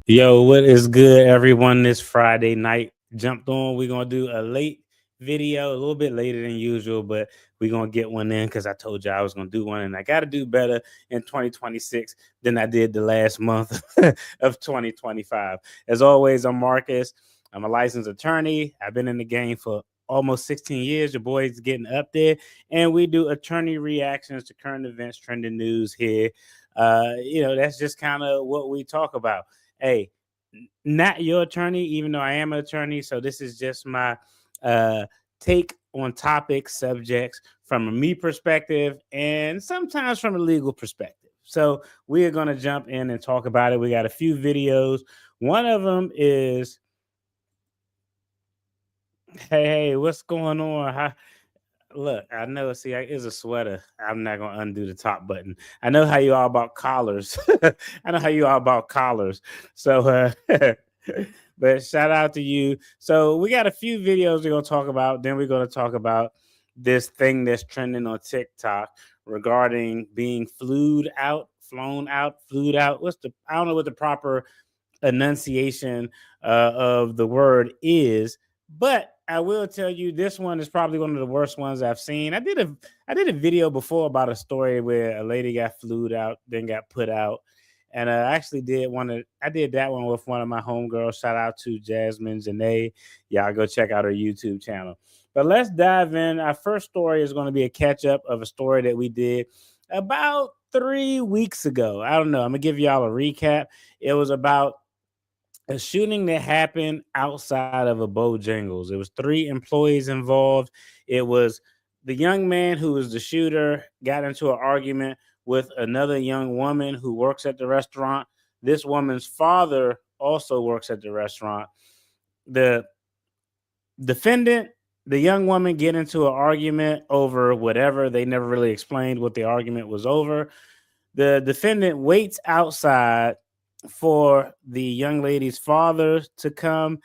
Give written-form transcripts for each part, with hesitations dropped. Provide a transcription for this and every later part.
Yo, what is good, everyone? This Friday night jumped on. We're gonna do a late video, a little bit later than usual, but we're gonna get one in because I told you I was gonna do one, and I got to do better in 2026 than I did the last month of 2025. As always, I'm Marcus. I'm a licensed attorney. I've been in the game for almost 16 years. Your boy's getting up there, and we do attorney reactions to current events, trending news here. That's just kind of what we talk about. Hey, not your attorney, even though I am an attorney. So this is just my uh, take on topics, subjects from a me perspective, and sometimes from a legal perspective. So we are going to jump in and talk about it. We got a few videos. One of them is, hey, what's going on? Look, I know. See, it's a sweater. I'm not gonna undo the top button. I know how you are about collars. I know how you are about collars. So, but shout out to you. So we got a few videos we're gonna talk about. Then we're gonna talk about this thing that's trending on TikTok regarding being flown out, flued out. I don't know what the proper enunciation of the word is, but I will tell you this one is probably one of the worst ones I've seen. I did a video before about a story where a lady got flued out, then got put out. And I actually I did that one with one of my homegirls. Shout out to Jasmine Janae. Y'all go check out her YouTube channel. But let's dive in. Our first story is going to be a catch up of a story that we did about 3 weeks ago. I don't know. I'm gonna give y'all a recap. It was about a shooting that happened outside of a Bojangles. It was three employees involved. It was the young man who was the shooter got into an argument with another young woman who works at the restaurant. This woman's father also works at the restaurant. The defendant, the young woman, get into an argument over whatever. They never really explained what the argument was over. The defendant waits outside for the young lady's father to come.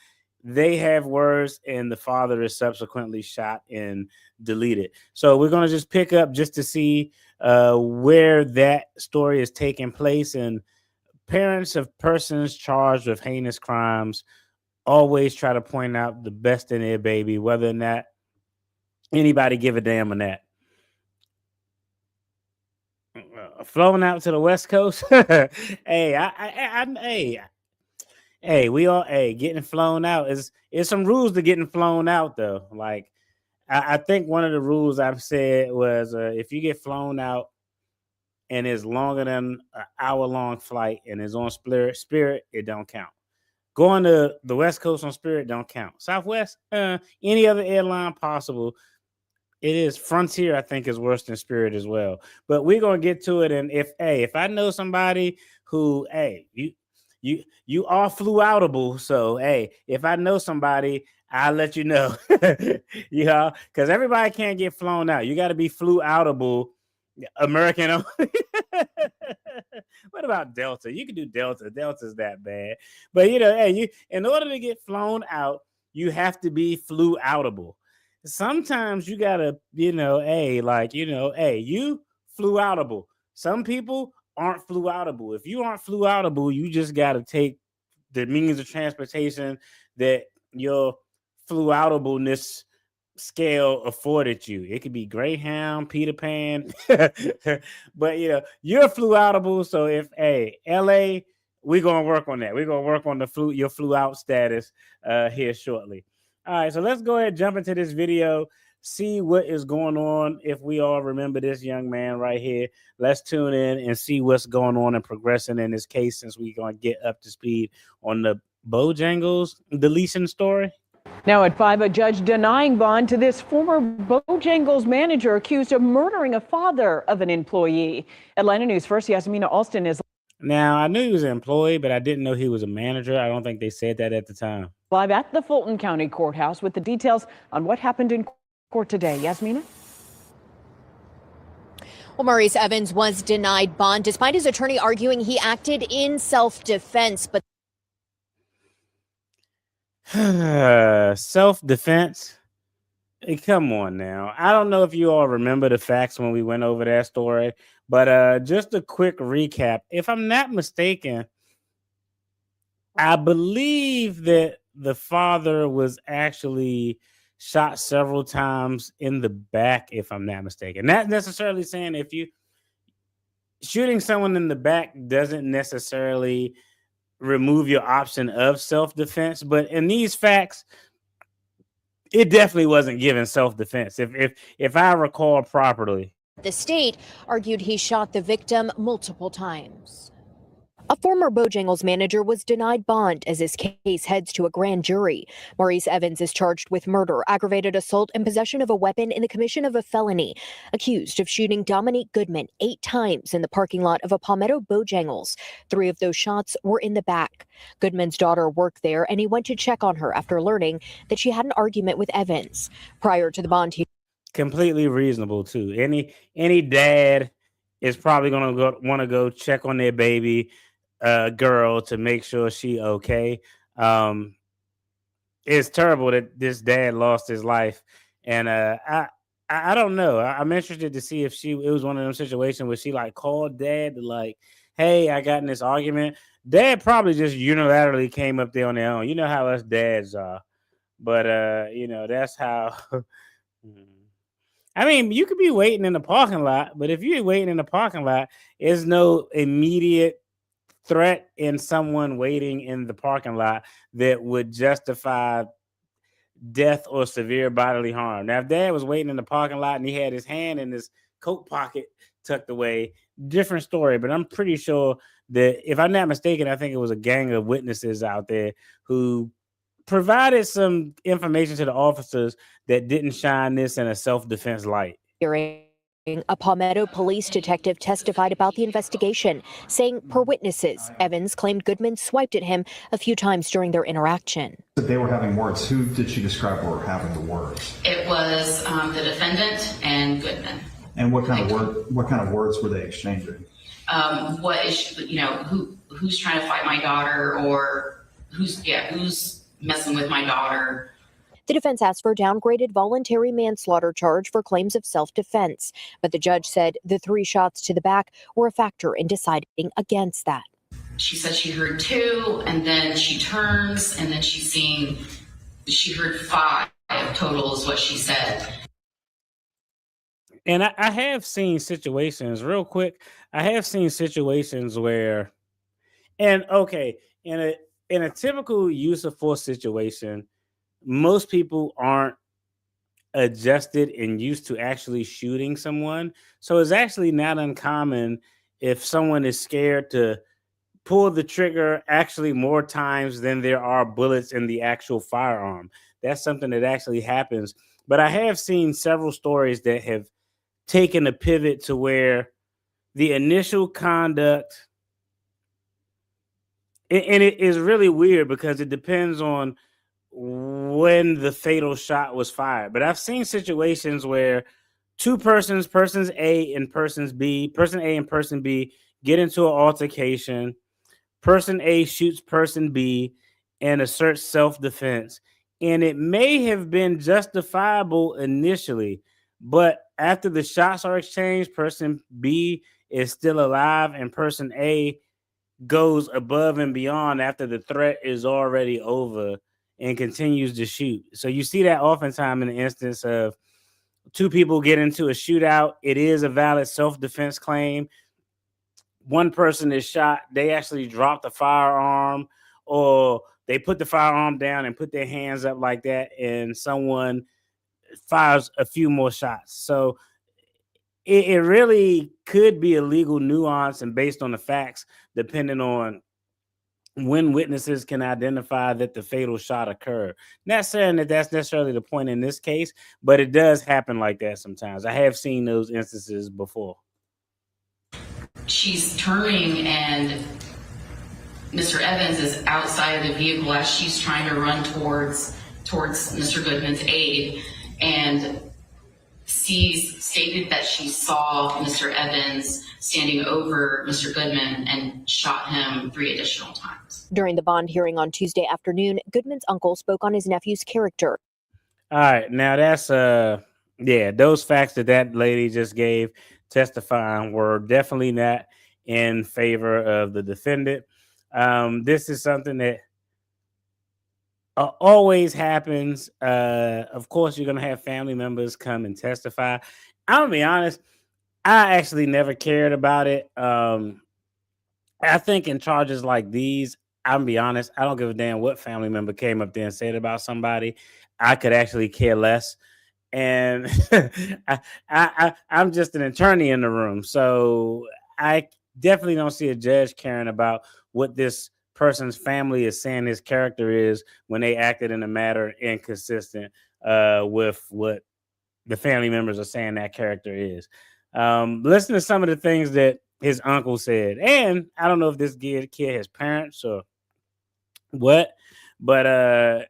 They have words, and the father is subsequently shot and deleted. So we're going to just pick up just to see where that story is taking place. And parents of persons charged with heinous crimes always try to point out the best in their baby, whether or not anybody give a damn on that. Flown out to the West Coast. Hey, hey, we all getting flown out is some rules to getting flown out though. Like I think one of the rules I've said was if you get flown out and it's longer than an hour long flight and it's on Spirit, it don't count. Going to the West Coast on Spirit don't count. Southwest, any other airline possible. It is. Frontier, I think, is worse than Spirit as well. But we're gonna get to it. And if I know somebody who, you are flew outable. So if I know somebody, I'll let you know. Yeah, because everybody can't get flown out. You got to be flew outable. American. What about Delta? You can do Delta. Delta's that bad. But you in order to get flown out, you have to be flew outable. Sometimes you gotta, you flew outable. Some people aren't flew outable. If you aren't flew outable, you just gotta take the means of transportation that your flew outableness scale afforded you. It could be Greyhound, Peter Pan, but you're flew outable. So if LA, we're gonna work on that. We're gonna work on your flew out status here shortly. All right, so let's go ahead and jump into this video, see what is going on. If we all remember this young man right here, let's tune in and see what's going on and progressing in this case since we're going to get up to speed on the Bojangles deletion story. Now at 5, a judge denying bond to this former Bojangles manager accused of murdering a father of an employee. Atlanta News First, Yasmina Alston is now, I knew he was an employee, but I didn't know he was a manager. I don't think they said that at the time. live at the Fulton County Courthouse with the details on what happened in court today. Yasmina? Well, Maurice Evans was denied bond despite his attorney arguing he acted in self-defense. But self-defense? Hey, come on now. I don't know if you all remember the facts when we went over that story, but just a quick recap. If I'm not mistaken, I believe that the father was actually shot several times in the back, if I'm not mistaken. Not necessarily saying if you shooting someone in the back doesn't necessarily remove your option of self-defense, but in these facts, it definitely wasn't given self-defense. If I recall properly. The state argued he shot the victim multiple times. A former Bojangles manager was denied bond as his case heads to a grand jury. Maurice Evans is charged with murder, aggravated assault, and possession of a weapon in the commission of a felony, accused of shooting Dominique Goodman 8 times in the parking lot of a Palmetto Bojangles. 3 of those shots were in the back. Goodman's daughter worked there, and he went to check on her after learning that she had an argument with Evans. Prior to the bond hearing, Completely reasonable too. Any dad is probably gonna want to go check on their baby girl to make sure she okay. It's terrible that this dad lost his life, and I don't know. I'm interested to see if it was one of them situations where she like called dad to like, hey, I got in this argument. Dad probably just unilaterally came up there on their own. You know how us dads are, but that's how. I mean, you could be waiting in the parking lot, but if you're waiting in the parking lot, there's no immediate threat in someone waiting in the parking lot that would justify death or severe bodily harm. Now, if dad was waiting in the parking lot and he had his hand in his coat pocket tucked away, different story. But I'm pretty sure that, if I'm not mistaken, I think it was a gang of witnesses out there who provided some information to the officers that didn't shine this in a self-defense light. A Palmetto police detective testified about the investigation, saying, per witnesses, Evans claimed Goodman swiped at him a few times during their interaction. They were having words. Who did she describe were having the words? It was the defendant and Goodman. And what kind of words were they exchanging? Who's trying to fight my daughter, or who's messing with my daughter. The defense asked for a downgraded voluntary manslaughter charge for claims of self-defense, but the judge said the 3 shots to the back were a factor in deciding against that. She said she heard 2, and then she turns, and then she heard 5 total is what she said. And I have seen situations, real quick, I have seen situations where, and okay, in a typical use of force situation, most people aren't adjusted and used to actually shooting someone. So it's actually not uncommon if someone is scared to pull the trigger actually more times than there are bullets in the actual firearm. That's something that actually happens. But I have seen several stories that have taken a pivot to where the initial conduct, and it is really weird because it depends on when the fatal shot was fired. But I've seen situations where 2 persons, persons A and persons B, person A and person B get into an altercation. Person A shoots person B and asserts self-defense. And it may have been justifiable initially, but after the shots are exchanged, person B is still alive and person A goes above and beyond after the threat is already over and continues to shoot. So you see that oftentimes in the instance of 2 people get into a shootout. It is a valid self-defense claim. One person is shot. They actually drop the firearm, or they put the firearm down and put their hands up like that, and someone fires a few more shots. So it really could be a legal nuance and based on the facts, depending on when witnesses can identify that the fatal shot occurred. Not saying that that's necessarily the point in this case, but it does happen like that sometimes. I have seen those instances before. She's turning, and Mr. Evans is outside of the vehicle as she's trying to run towards Mr. Goodman's aid, and stated that she saw Mr. Evans standing over Mr. Goodman and shot him 3 additional times. During the bond hearing on Tuesday afternoon, Goodman's uncle spoke on his nephew's character. All right, now that's those facts that lady just gave testifying were definitely not in favor of the defendant. This is something that always happens. Of course, you're gonna have family members come and testify. I'm gonna be honest. I actually never cared about it. I think in charges like these, I'm gonna be honest. I don't give a damn what family member came up there and said about somebody. I could actually care less. And I'm just an attorney in the room, so I definitely don't see a judge caring about what this person's family is saying his character is when they acted in a matter inconsistent with what the family members are saying that character is. Listen to some of the things that his uncle said, and I don't know if this kid has parents or what, but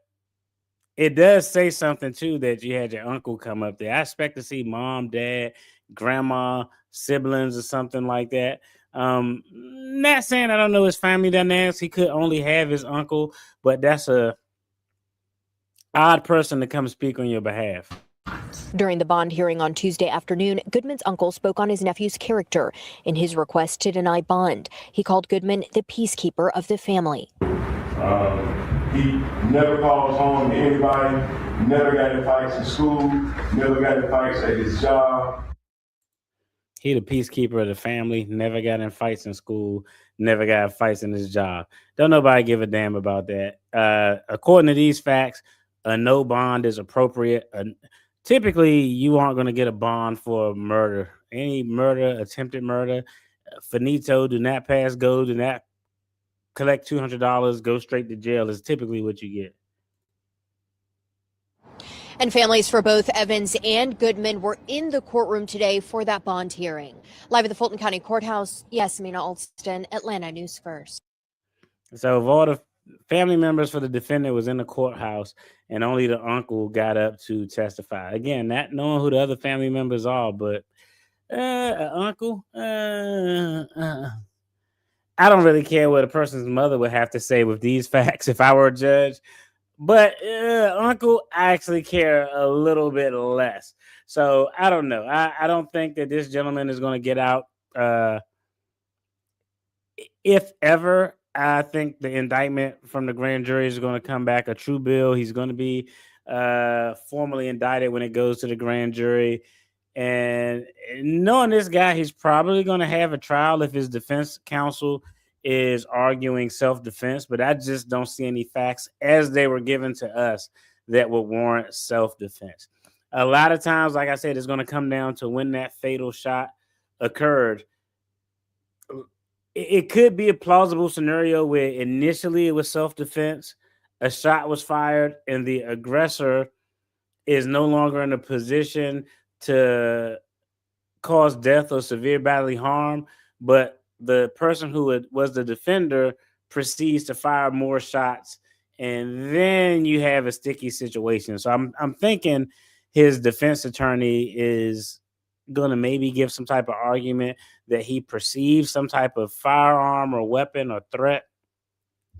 it does say something too that you had your uncle come up there. I expect to see mom, dad, grandma, siblings, or something like that. Not saying I don't know his family dynamics. He could only have his uncle, but that's a odd person to come speak on your behalf. During the bond hearing on Tuesday afternoon, Goodman's uncle spoke on his nephew's character in his request to deny bond. He called Goodman the peacekeeper of the family. He never calls home to anybody, never got in fights in school, never got in fights at his job. He the peacekeeper of the family, never got in fights in school, never got in fights in his job. Don't nobody give a damn about that. According to these facts, a no bond is appropriate. Typically, you aren't going to get a bond for murder. Any murder, attempted murder, finito, do not pass go, do not collect $200, go straight to jail is typically what you get. And families for both Evans and Goodman were in the courtroom today for that bond hearing. Live at the Fulton County Courthouse, Yasmina Alston, Atlanta News First. So if all the family members for the defendant was in the courthouse and only the uncle got up to testify, again, not knowing who the other family members are, but uncle, I don't really care what a person's mother would have to say with these facts if I were a judge. But uncle, I actually care a little bit less. So I don't know. I don't think that this gentleman is going to get out. If ever, I think the indictment from the grand jury is going to come back a true bill. He's going to be formally indicted when it goes to the grand jury. And knowing this guy, he's probably going to have a trial if his defense counsel is arguing self-defense, but I just don't see any facts as they were given to us that would warrant self-defense. A lot of times, like I said, it's going to come down to when that fatal shot occurred. It could be a plausible scenario where initially it was self-defense, a shot was fired, and the aggressor is no longer in a position to cause death or severe bodily harm, but the person who was the defender proceeds to fire more shots, and then you have a sticky situation. So I'm thinking his defense attorney is going to maybe give some type of argument that he perceives some type of firearm or weapon or threat,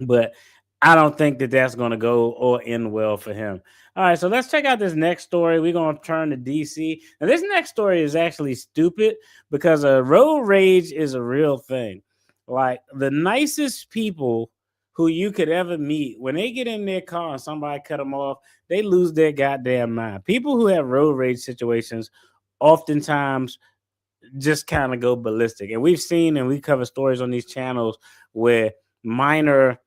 but I don't think that that's going to go or end well for him. All right, so let's check out this next story. We're going to turn to DC. Now, this next story is actually stupid because road rage is a real thing. Like, the nicest people who you could ever meet, when they get in their car and somebody cut them off, they lose their goddamn mind. People who have road rage situations oftentimes just kind of go ballistic. And we've seen and we cover stories on these channels where minor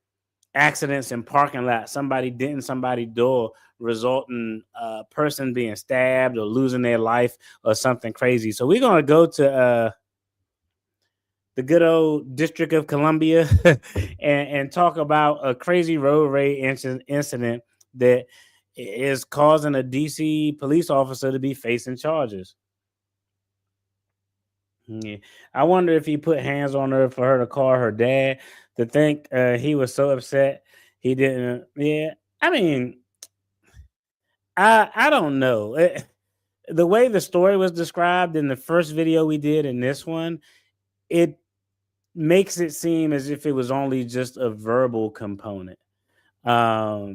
accidents in parking lots, somebody denting somebody's door, resulting a person being stabbed or losing their life or something crazy. So we're going to go to the good old District of Columbia and talk about a crazy road rage incident that is causing a DC police officer to be facing charges. Yeah. I wonder if he put hands on her for her to call her dad, to think he was so upset he didn't. Yeah, I mean, I don't know. The way the story was described in the first video we did in this one, it makes it seem as if it was only just a verbal component. I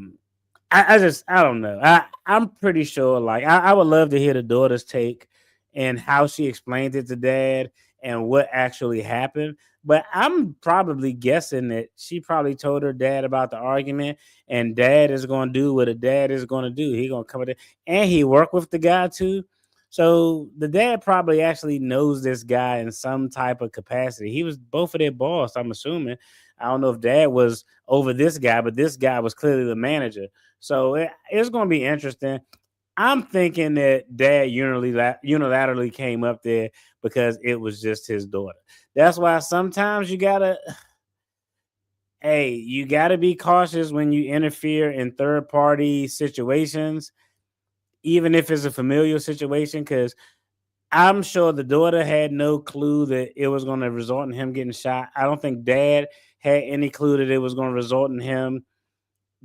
don't know. I'm pretty sure. Like, I would love to hear the daughter's take and how she explained it to dad and what actually happened. But I'm probably guessing that she probably told her dad about the argument, and dad is going to do what a dad is going to do. He going to come in there, and he worked with the guy too. So the dad probably actually knows this guy in some type of capacity. He was both of their boss, I'm assuming. I don't know if dad was over this guy, but this guy was clearly the manager. So it's going to be interesting. I'm thinking that dad unilaterally came up there because it was just his daughter. That's why sometimes you gotta be cautious when you interfere in third party situations, even if it's a familial situation, because I'm sure the daughter had no clue that it was going to result in him getting shot. I don't think dad had any clue that it was going to result in him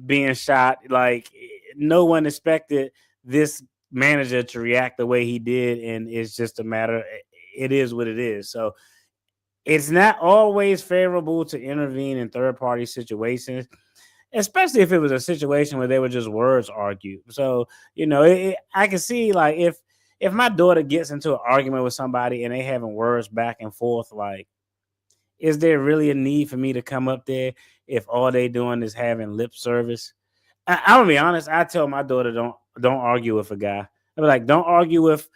being shot. Like, no one expected this manager to react the way he did, and it's just a matter. It is what it is. So it's not always favorable to intervene in third party situations, especially if it was a situation where they were just words argued. So, I can see, like, if my daughter gets into an argument with somebody and they having words back and forth, like, is there really a need for me to come up there if all they doing is having lip service? I'm gonna be honest. I tell my daughter, don't argue with a guy. I be like, don't argue with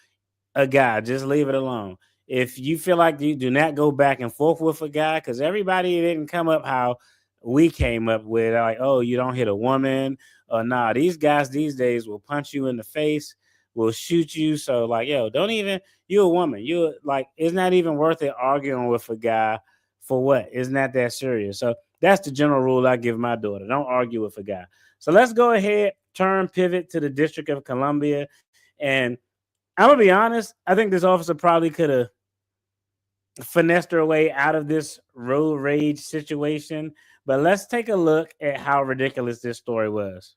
a guy. Just leave it alone. If you feel like you do not go back and forth with a guy, because everybody didn't come up how we came up with, like, oh, you don't hit a woman, or nah, these guys these days will punch you in the face, will shoot you. So, like, yo, don't even, you're a woman. You're like, it's not even worth it arguing with a guy for what? It's not that serious. So that's the general rule I give my daughter. Don't argue with a guy. So let's go ahead, pivot to the District of Columbia. And I'm going to be honest, I think this officer probably could have finessed her way out of this road rage situation. But let's take a look at how ridiculous this story was.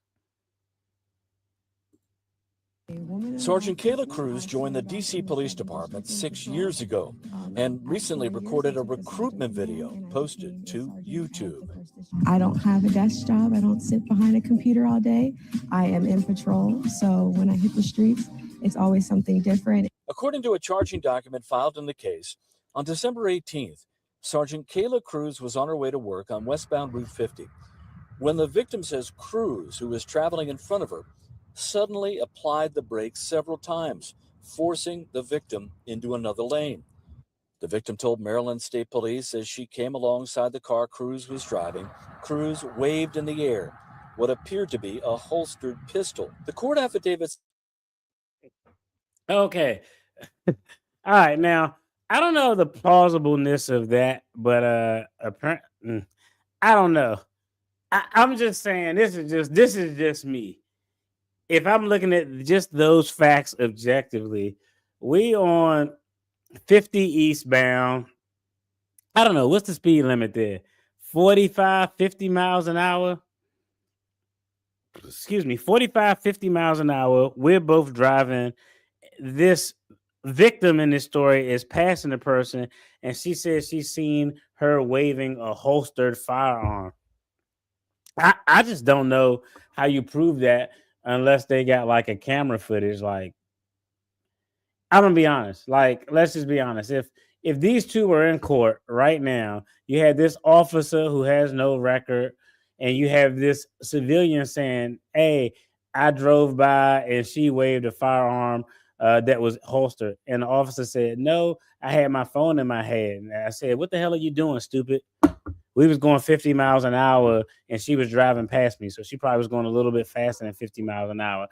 Sergeant Kayla Cruz joined the D.C. Police Department 6 years ago and recently recorded a recruitment video posted to YouTube. I don't have a desk job. I don't sit behind a computer all day. I am in patrol. So when I hit the streets, it's always something different. According to a charging document filed in the case, on December 18th, Sergeant Kayla Cruz was on her way to work on westbound Route 50 when the victim says Cruz, who was traveling in front of her, suddenly applied the brakes several times, forcing the victim into another lane. The victim told Maryland State Police as she came alongside the car Cruz was driving, Cruz waved in the air what appeared to be a holstered pistol. The court affidavits. Okay. All right. Now, I don't know the plausibleness of that, but apparently, I don't know. I'm just saying this is just me. If I'm looking at just those facts objectively, we on 50 eastbound. I don't know. What's the speed limit there? 45, 50 miles an hour. Excuse me, 45, 50 miles an hour. We're both driving. This victim in this story is passing the person, and she says she's seen her waving a holstered firearm. I just don't know how you prove that unless they got like a camera footage. Like, I'm gonna be honest. Like, let's just be honest. If these two were in court right now, you had this officer who has no record, and you have this civilian saying, "Hey, I drove by and she waved a firearm that was holstered," and the officer said, "No, I had my phone in my hand." And I said, "What the hell are you doing, stupid?" We was going 50 miles an hour and she was driving past me. So she probably was going a little bit faster than 50 miles an hour.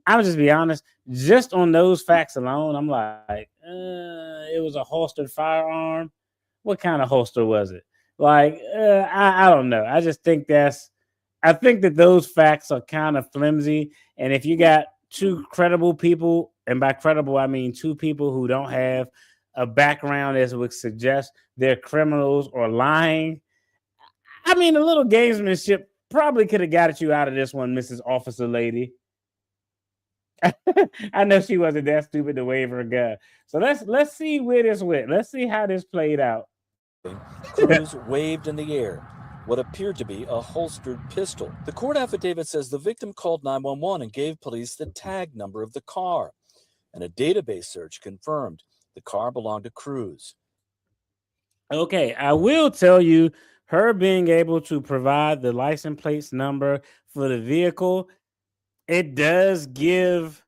I'm just be honest, just on those facts alone, I'm like, it was a holstered firearm. What kind of holster was it? Like, I don't know. I just think I think that those facts are kind of flimsy. And if you got two credible people, and by credible, I mean two people who don't have a background as would suggest they're criminals or lying, I mean, a little gamesmanship probably could have got you out of this one, Mrs. Officer Lady. I know she wasn't that stupid to wave her gun. So let's see where this went. Let's see how this played out. Cruz waved in the air what appeared to be a holstered pistol. The court affidavit says the victim called 911 and gave police the tag number of the car, and a database search confirmed the car belonged to Cruz. Okay, I will tell you, her being able to provide the license plates number for the vehicle, it does give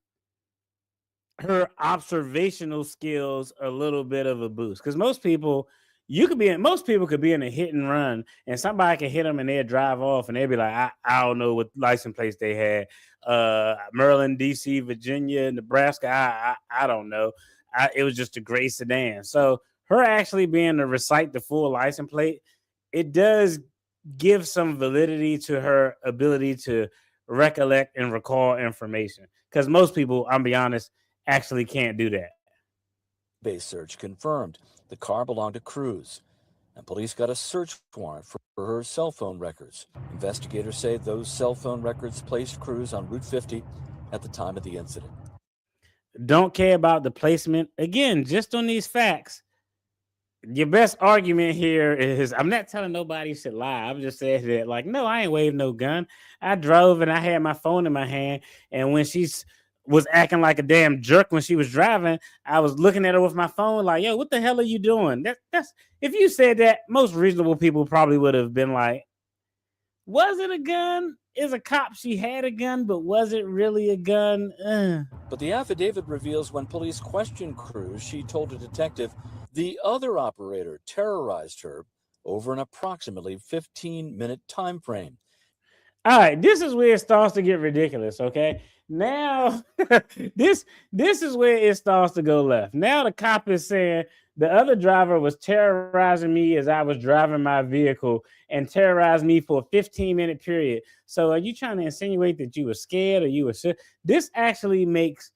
her observational skills a little bit of a boost, because most people could be in a hit and run and somebody can hit them and they'll drive off and they'll be like, I don't know what license plates they had. Maryland, DC, Virginia, Nebraska, I don't know. It was just a gray sedan. So her actually being to recite the full license plate, it does give some validity to her ability to recollect and recall information, because most people, I'll be honest, actually can't do that. Base search confirmed the car belonged to Cruz, and police got a search warrant for her cell phone records. Investigators say those cell phone records placed Cruz on Route 50 at the time of the incident. Don't care about the placement. Again, just on these facts, your best argument here is, I'm not telling nobody should lie. I'm just saying that, like, no, I ain't waved no gun. I drove and I had my phone in my hand. And when she was acting like a damn jerk when she was driving, I was looking at her with my phone like, yo, what the hell are you doing? That's if you said that, most reasonable people probably would have been like, was it a gun? Is a cop, she had a gun, but was it really a gun? But the affidavit reveals when police questioned Cruz, she told a detective the other operator terrorized her over an approximately 15-minute time frame. All right, this is where it starts to get ridiculous, okay? Now, this is where it starts to go left. Now the cop is saying the other driver was terrorizing me as I was driving my vehicle and terrorized me for a 15-minute period. So are you trying to insinuate that you were scared or you were sick? This actually makes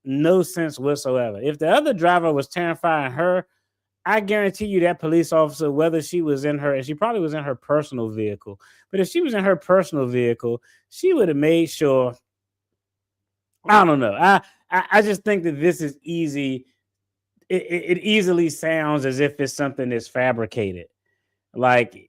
no sense whatsoever. If the other driver was terrifying her, I guarantee you that police officer, whether she was in her, and she probably was in her personal vehicle, but if she was in her personal vehicle, she would have made sure. I don't know. I just think that this is easy. It easily sounds as if it's something that's fabricated. Like,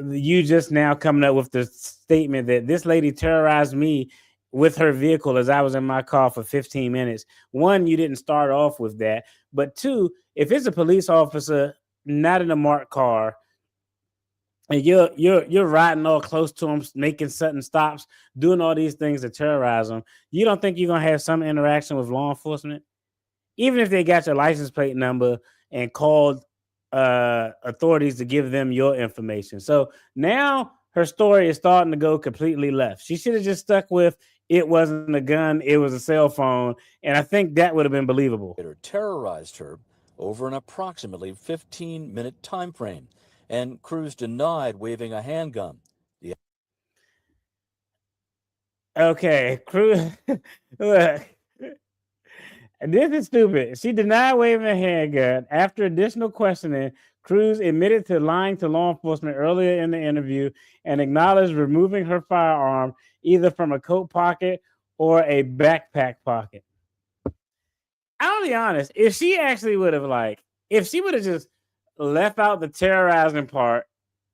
you just now coming up with the statement that this lady terrorized me with her vehicle as I was in my car for 15 minutes. One, you didn't start off with that. But two, if it's a police officer not in a marked car and you're riding all close to them, making sudden stops, doing all these things to terrorize them, you don't think you're gonna have some interaction with law enforcement? Even if they got your license plate number and called authorities to give them your information. So now her story is starting to go completely left. She should have just stuck with, it wasn't a gun, it was a cell phone, and I think that would have been believable. Terrorized her over an approximately 15-minute time frame, and Cruz denied waving a handgun. Okay, Cruz, look, this is stupid. She denied waving a handgun. After additional questioning, Cruz admitted to lying to law enforcement earlier in the interview and acknowledged removing her firearm either from a coat pocket or a backpack pocket. I'll be honest, if she actually would have if she would have just left out the terrorizing part,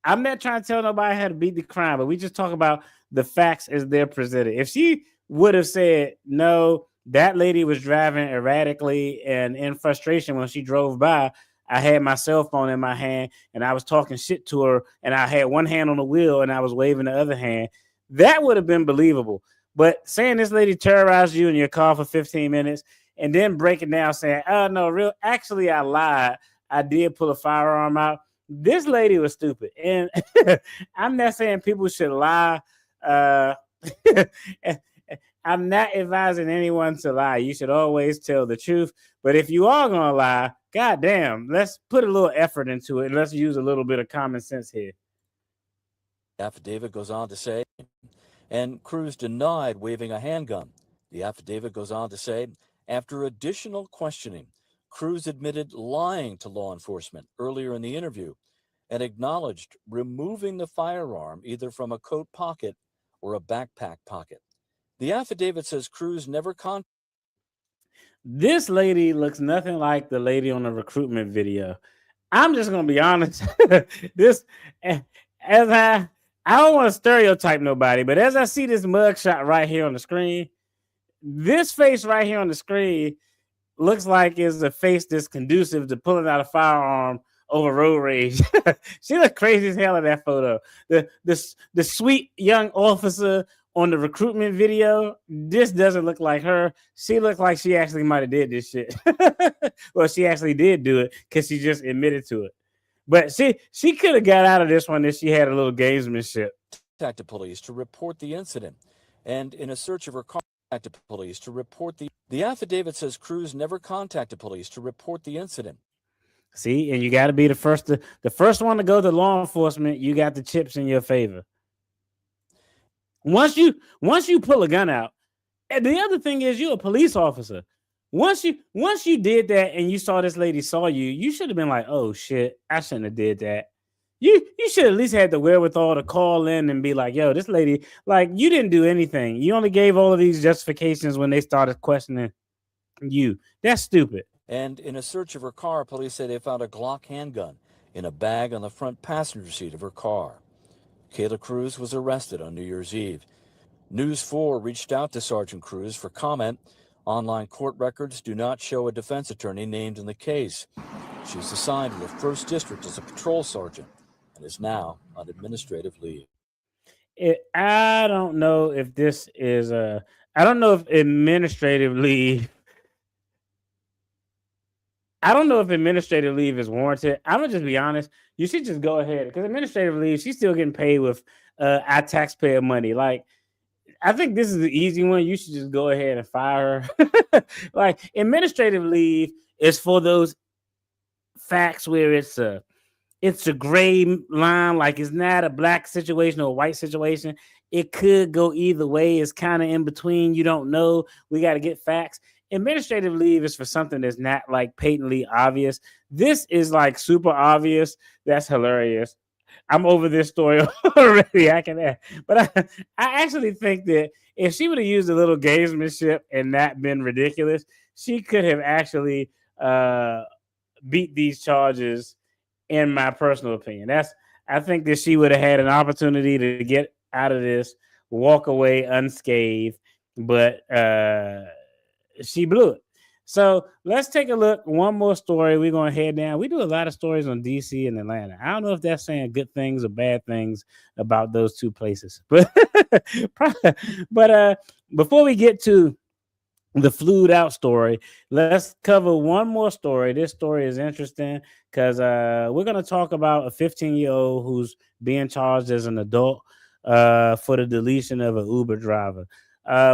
I'm not trying to tell nobody how to beat the crime, but we just talk about the facts as they're presented. If she would have said, no, that lady was driving erratically and in frustration when she drove by, I had my cell phone in my hand and I was talking shit to her and I had one hand on the wheel and I was waving the other hand, that would have been believable. But saying this lady terrorized you in your car for 15 minutes and then breaking down saying, oh, no, actually, I lied. I did pull a firearm out. This lady was stupid. And I'm not saying people should lie. I'm not advising anyone to lie. You should always tell the truth. But if you are going to lie, goddamn, let's put a little effort into it. Let's use a little bit of common sense here. Affidavit goes on to say, and Cruz denied waving a handgun. The affidavit goes on to say, after additional questioning, Cruz admitted lying to law enforcement earlier in the interview and acknowledged removing the firearm either from a coat pocket or a backpack pocket. The affidavit says Cruz never contacted. This lady looks nothing like the lady on the recruitment video. I'm just going to be honest. I don't want to stereotype nobody, but as I see this mugshot right here on the screen, this face right here on the screen looks like it's a face that's conducive to pulling out a firearm over road rage. She looked crazy as hell in that photo. The sweet young officer on the recruitment video, this doesn't look like her. She looked like she actually might have did this shit. Well, she actually did do it because she just admitted to it. But she could have got out of this one if she had a little gamesmanship. Contacted police to report the incident, and in a search of her car, contacted police to report the affidavit says Cruz never contacted police to report the incident. See, and you got to be the first one to go to law enforcement. You got the chips in your favor. Once you pull a gun out, and the other thing is you're a police officer. Once you did that and you saw this lady saw you, you should have been like, oh shit, I shouldn't have did that. You should at least had the wherewithal to call in and be like, yo, this lady, like, you didn't do anything. You only gave all of these justifications when they started questioning you. That's stupid. And in a search of her car, police say they found a Glock handgun in a bag on the front passenger seat of her car. Kayla Cruz was arrested on New Year's Eve. News 4 reached out to Sergeant Cruz for comment. Online court records do not show a defense attorney named in the case. She's assigned to the 1st District as a patrol sergeant and is now on administrative leave. I don't know if this is I don't know if administrative leave. I don't know if administrative leave is warranted. I'm gonna just be honest. You should just go ahead because administrative leave, she's still getting paid with our taxpayer money. Like, I think this is the easy one. You should just go ahead and fire her. Like, administrative leave is for those facts where it's a gray line, like it's not a black situation or a white situation. It could go either way. It's kind of in between. You don't know. We got to get facts. Administrative leave is for something that's not like patently obvious. This is like super obvious. That's hilarious. I'm over this story already. I can add. But I actually think that if she would have used a little gamesmanship and not been ridiculous, she could have actually beat these charges, in my personal opinion. I think that she would have had an opportunity to get out of this, walk away unscathed, but she blew it. So let's take a look. One more story. We're going to head down. We do a lot of stories on DC and Atlanta. I don't know if that's saying good things or bad things about those two places. But before we get to the flued out story, let's cover one more story. This story is interesting because we're going to talk about a 15-year-old who's being charged as an adult for the deletion of an Uber driver.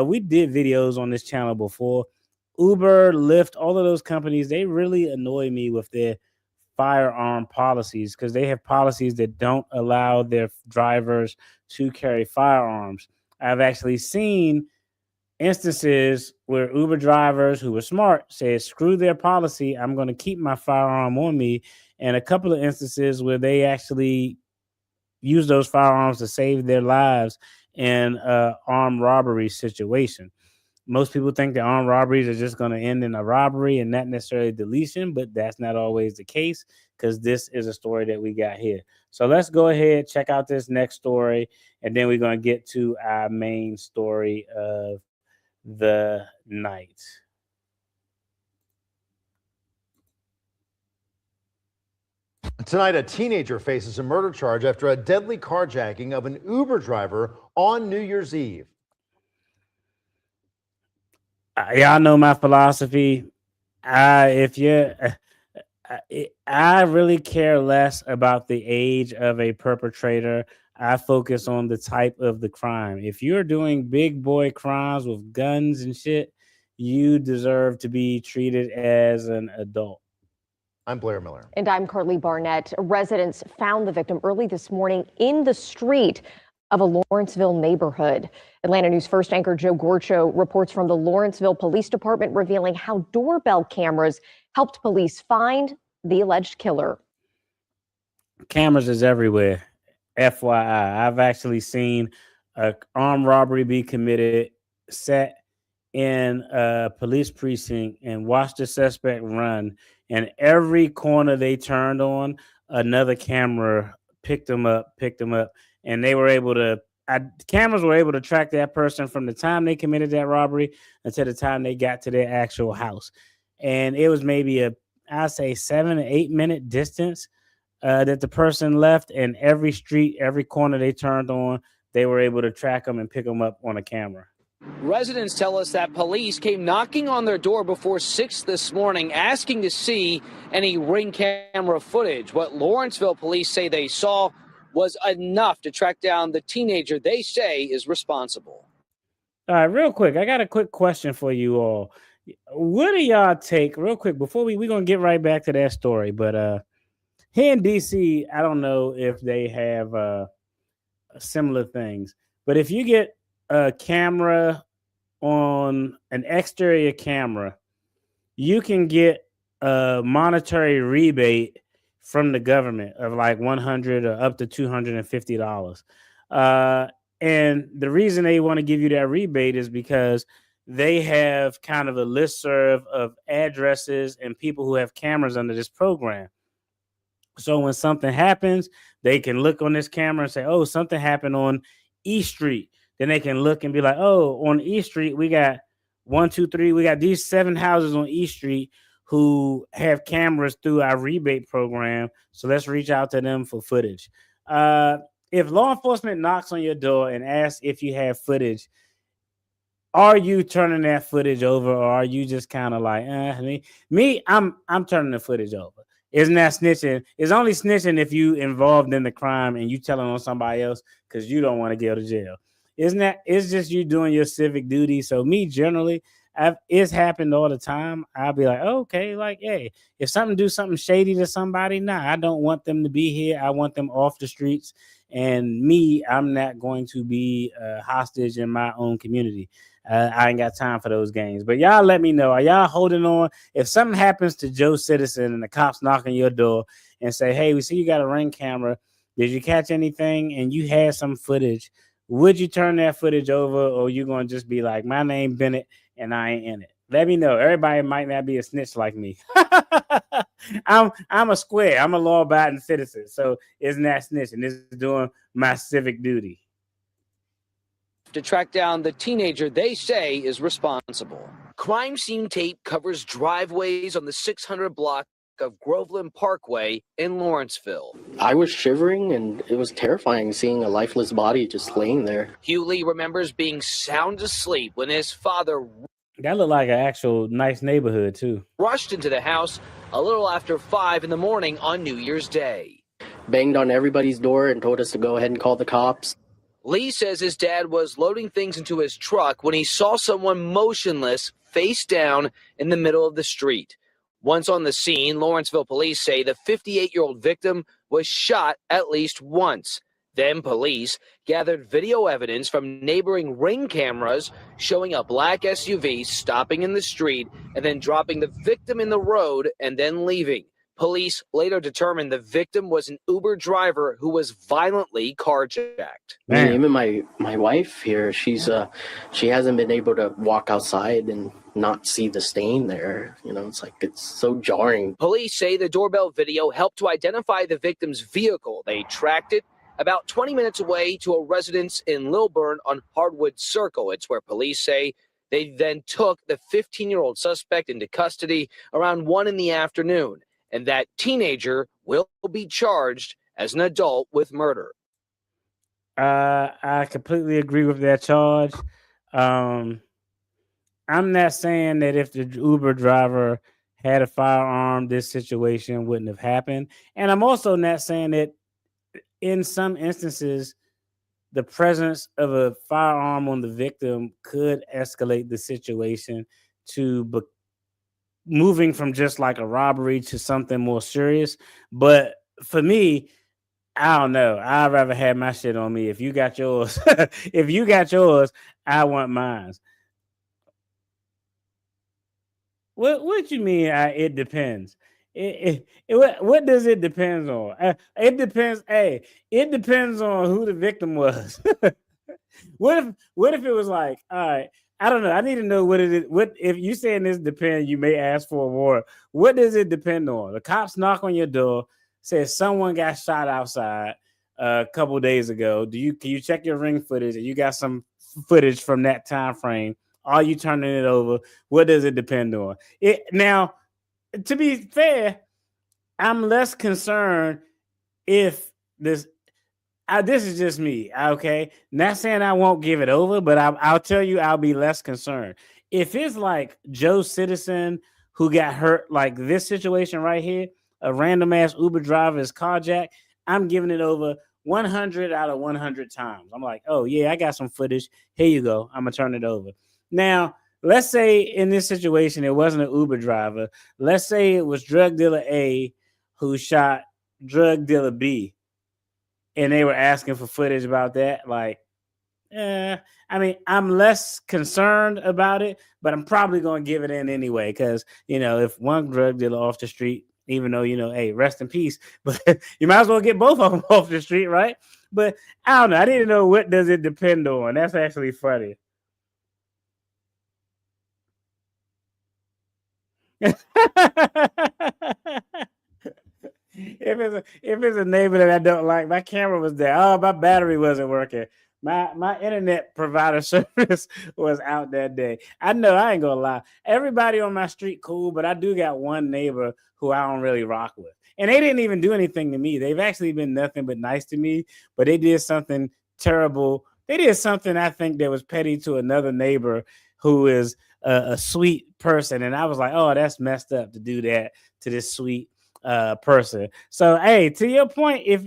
We did videos on this channel before. Uber, Lyft, all of those companies, they really annoy me with their firearm policies because they have policies that don't allow their drivers to carry firearms. I've actually seen instances where Uber drivers who were smart said, screw their policy, I'm going to keep my firearm on me. And a couple of instances where they actually use those firearms to save their lives in an armed robbery situation. Most people think that armed robberies are just going to end in a robbery and not necessarily deletion, but that's not always the case because this is a story that we got here. So let's go ahead, check out this next story, and then we're going to get to our main story of the night. Tonight, a teenager faces a murder charge after a deadly carjacking of an Uber driver on New Year's Eve. Y'all know my philosophy. I really care less about the age of a perpetrator. I focus on the type of the crime. If you're doing big boy crimes with guns and shit, you deserve to be treated as an adult. I'm Blair Miller. And I'm Carly Barnett. Residents found the victim early this morning in the street of a Lawrenceville neighborhood. Atlanta News First anchor Joe Gorcho reports from the Lawrenceville Police Department revealing how doorbell cameras helped police find the alleged killer. Cameras is everywhere. FYI, I've actually seen an armed robbery be committed, sat in a police precinct and watched the suspect run. And every corner they turned on, another camera picked them up. And they were able to, cameras were able to track that person from the time they committed that robbery until the time they got to their actual house. And it was maybe I'd say 7 to 8 minute distance that the person left, and every street, every corner they turned on, they were able to track them and pick them up on a camera. Residents tell us that police came knocking on their door before 6 this morning, asking to see any Ring camera footage. What Lawrenceville police say they saw was enough to track down the teenager they say is responsible. All right, real quick, I got a quick question for you all. What do y'all take, real quick, before we're going to get right back to that story, but here in DC, I don't know if they have similar things, but if you get a camera on an exterior camera, you can get a monetary rebate from the government of like $100 or up to $250. And the reason they want to give you that rebate is because they have kind of a listserv of addresses and people who have cameras under this program. So when something happens, they can look on this camera and say, oh, something happened on E Street. Then they can look and be like, oh, on E Street, we got 1, 2, 3. We got these 7 houses on E Street who have cameras through our rebate program. So let's reach out to them for footage. If law enforcement knocks on your door and asks if you have footage, are you turning that footage over, or are you just kind of like, I'm turning the footage over? Isn't that snitching? It's only snitching if you involved in the crime and you telling on somebody else because you don't want to go to jail. Isn't that? It's just you doing your civic duty. So me, generally, it's happened all the time. I'll be like, oh, okay, like, hey, if do something shady to somebody, nah, I don't want them to be here. I want them off the streets. And me, I'm not going to be a hostage in my own community. I ain't got time for those games. But y'all let me know. Are y'all holding on? If something happens to Joe Citizen and the cops knock on your door and say, hey, we see you got a Ring camera. Did you catch anything? And you had some footage. Would you turn that footage over, or you going to just be like, my name Bennett and I ain't in it? Let me know. Everybody might not be a snitch like me. I'm a square. I'm a law-abiding citizen. So it's not snitching. This is doing my civic duty. To track down the teenager they say is responsible. Crime scene tape covers driveways on the 600 block of Groveland Parkway in Lawrenceville. I was shivering, and it was terrifying seeing a lifeless body just laying there. Hugh Lee remembers being sound asleep when his father that looked like an actual nice neighborhood too. Rushed into the house a little after 5 in the morning on New Year's Day. Banged on everybody's door and told us to go ahead and call the cops. Lee says his dad was loading things into his truck when he saw someone motionless face down in the middle of the street. Once on the scene, Lawrenceville police say the 58-year-old victim was shot at least once. Then police gathered video evidence from neighboring Ring cameras showing a black SUV stopping in the street and then dropping the victim in the road and then leaving. Police later determined the victim was an Uber driver who was violently carjacked. Even my wife here, she hasn't been able to walk outside and not see the stain there. You know, it's so jarring. Police say the doorbell video helped to identify the victim's vehicle. They tracked it about 20 minutes away to a residence in Lilburn on Hardwood Circle. It's where police say they then took the 15-year-old suspect into custody around 1 in the afternoon. And that teenager will be charged as an adult with murder. I completely agree with that charge. I'm not saying that if the Uber driver had a firearm, this situation wouldn't have happened. And I'm also not saying that in some instances, the presence of a firearm on the victim could escalate the situation to moving from just like a robbery to something more serious. But for me, I don't know. I'd rather have my shit on me. If you got yours, I want mine. What you mean? It depends. What does it depend on? It depends. Hey, it depends on who the victim was. What if it was like, all right, I don't know. I need to know what if you saying this depends, you may ask for a warrant. What does it depend on? The cops knock on your door, says someone got shot outside a couple days ago. Can you check your Ring footage? And you got some footage from that time frame. Are you turning it over? What does it depend on? Now, to be fair, I'm less concerned if this this is just me, okay? Not saying I won't give it over, but I'll tell you I'll be less concerned. If it's like Joe Citizen who got hurt, like this situation right here, a random ass Uber driver is carjacked, I'm giving it over 100 out of 100 times. I'm like, oh yeah, I got some footage. Here you go. I'm gonna turn it over. Now, let's say in this situation it wasn't an Uber driver. Let's say it was drug dealer A who shot drug dealer B, and they were asking for footage about that. Like, I mean, I'm less concerned about it, but I'm probably going to give it in anyway. Because, you know, if one drug dealer off the street, even though, you know, hey, rest in peace, but you might as well get both of them off the street, right? But I don't know. I didn't know, what does it depend on? That's actually funny. If it's a neighbor that I don't like, my camera was there. Oh, my battery wasn't working. My internet provider service was out that day. I know, I ain't gonna lie. Everybody on my street cool, but I do got one neighbor who I don't really rock with. And they didn't even do anything to me. They've actually been nothing but nice to me, but they did something terrible. They did something I think that was petty to another neighbor who is a sweet person. And I was like, oh, that's messed up to do that to this sweet person. So, hey, to your point, if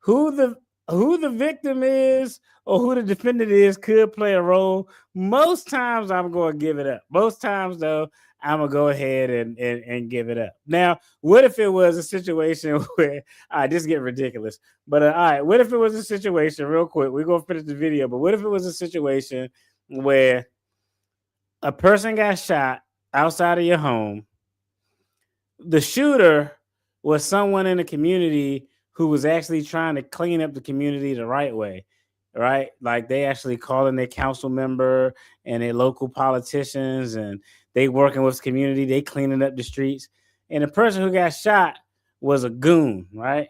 who the victim is or who the defendant is could play a role. Most times I'm going to give it up. Most times though, I'm gonna go ahead and give it up. Now, what if it was a situation where this get ridiculous? But all right, what if it was a situation, real quick? We're gonna finish the video, but what if it was a situation where a person got shot outside of your home? The shooter was someone in the community who was actually trying to clean up the community the right way, right? Like they actually calling their council member and their local politicians, and they working with the community, they cleaning up the streets. And the person who got shot was a goon, right?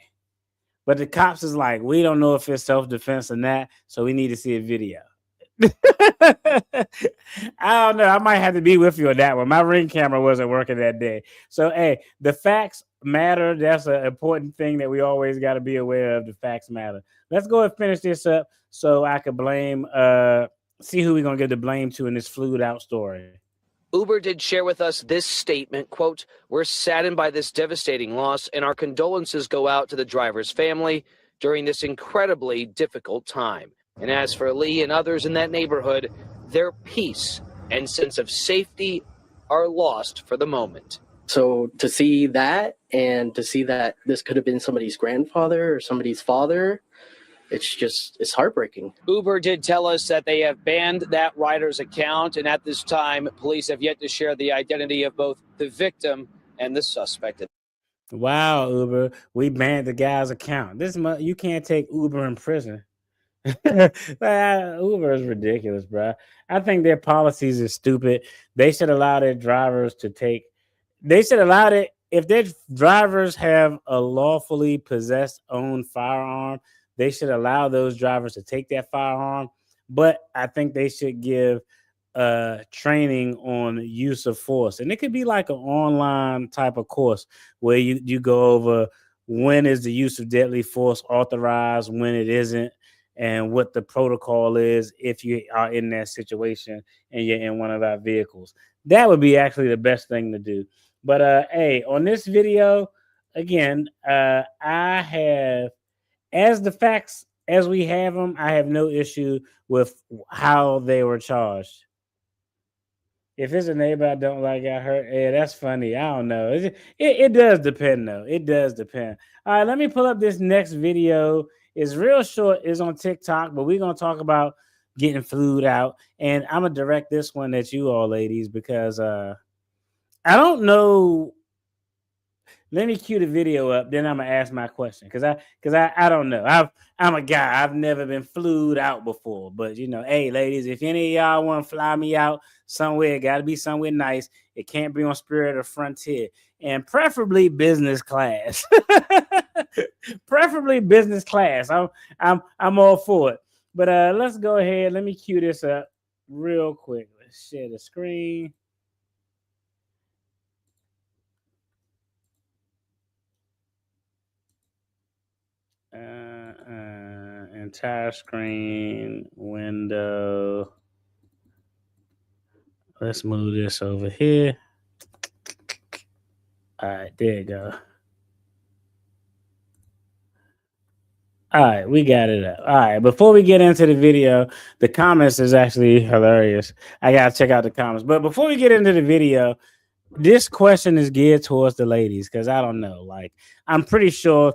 But the cops is like, we don't know if it's self-defense or not, so we need to see a video. I don't know. I might have to be with you on that one. My Ring camera wasn't working that day. So, hey, the facts matter. That's an important thing that we always got to be aware of. The facts matter. Let's go and finish this up so I could blame, see who we're going to give the blame to in this flued out story. Uber did share with us this statement, quote, "We're saddened by this devastating loss, and our condolences go out to the driver's family during this incredibly difficult time. And as for Lee and others in that neighborhood, their peace and sense of safety are lost for the moment." So to see that, and to see that this could have been somebody's grandfather or somebody's father, it's heartbreaking. Uber did tell us that they have banned that rider's account, and at this time, police have yet to share the identity of both the victim and the suspect. Wow, Uber, we banned the guy's account. You can't take Uber in prison. Uber is ridiculous, bro. I think their policies are stupid. They should allow their drivers to take. They should allow it if their drivers have a lawfully possessed own firearm. They should allow those drivers to take that firearm. But I think they should give training on use of force, and it could be like an online type of course where you go over when is the use of deadly force authorized, when it isn't, and what the protocol is if you are in that situation and you're in one of our vehicles. That would be actually the best thing to do. But hey, on this video, again, I have, as the facts as we have them, I have no issue with how they were charged. If it's a neighbor I don't like got hurt, yeah, that's funny. I don't know. It does depend, though. It does depend. All right, let me pull up this next video. It's real short. It's on TikTok, but we're going to talk about getting flued out. And I'm going to direct this one at you all, ladies, because I don't know. Let me cue the video up, then I'm gonna ask my question because I don't know. I'm a guy. I've never been flued out before, but you know, hey, ladies, if any of y'all want to fly me out somewhere, it got to be somewhere nice. It can't be on Spirit or Frontier, and preferably business class. Preferably business class. I'm all for it. But let's go ahead. Let me cue this up real quick. Let's share the screen. Entire screen window. Let's move this over here. All right, there you go. All right, we got it up. All right, before we get into the video, the comments is actually hilarious. I gotta check out the comments. But before we get into the video, this question is geared towards the ladies because I don't know. Like, I'm pretty sure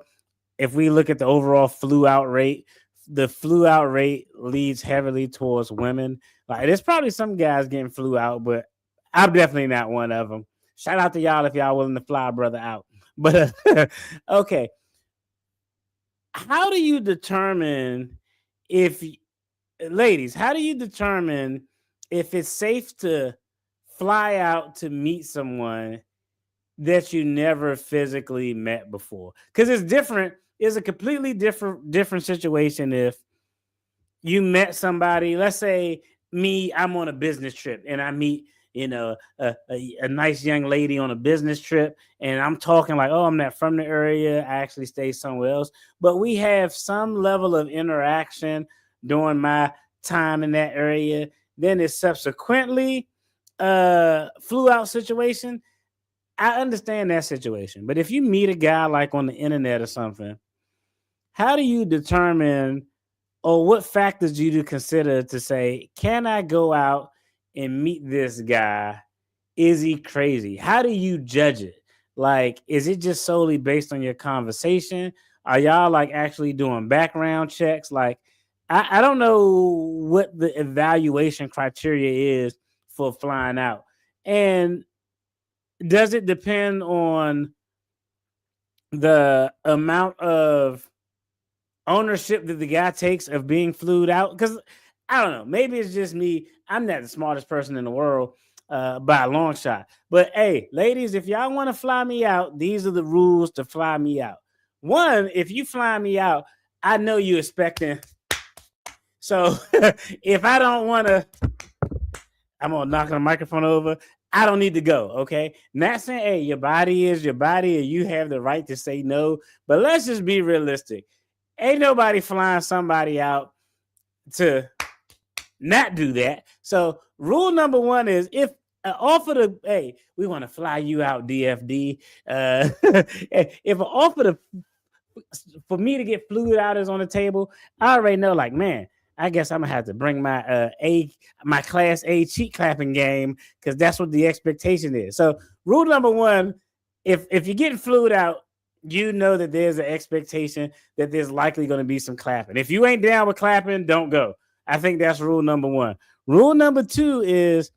if we look at the overall flu out rate, the flu out rate leads heavily towards women. Like, there's probably some guys getting flu out, but I'm definitely not one of them. Shout out to y'all if y'all willing to fly a brother out. But okay, how do you determine if, ladies, how do you determine if it's safe to fly out to meet someone that you never physically met before? Because it's different. It's a completely different situation if you met somebody. Let's say me, I'm on a business trip and I meet, a nice young lady on a business trip, and I'm talking like, oh, I'm not from the area. I actually stay somewhere else. But we have some level of interaction during my time in that area. Then it's subsequently flew out situation. I understand that situation. But if you meet a guy like on the internet or something, how do you determine, or what factors do you consider to say, can I go out and meet this guy? Is he crazy? How do you judge it? Like, is it just solely based on your conversation? Are y'all like actually doing background checks? Like, I don't know what the evaluation criteria is for flying out. And does it depend on the amount of ownership that the guy takes of being flued out? Because I don't know, maybe it's just me. I'm not the smartest person in the world by a long shot. But hey, ladies, if y'all want to fly me out, these are the rules to fly me out. One, if you fly me out, I know you're expecting. So if I don't want to, I'm gonna knock the microphone over. I don't need to go. Okay. Not saying, hey, your body is your body and you have the right to say no. But let's just be realistic. Ain't nobody flying somebody out to not do that. So rule number one is, if offer to, hey, we want to fly you out, DFD. If an offer to, for me to get fluid out is on the table, I already know, like, man, I guess I'm gonna have to bring my my class A cheek clapping game, because that's what the expectation is. So rule number one, if you're getting fluid out, you know that there's an expectation that there's likely going to be some clapping. If you ain't down with clapping, don't go. I think that's rule number one. Rule number two is,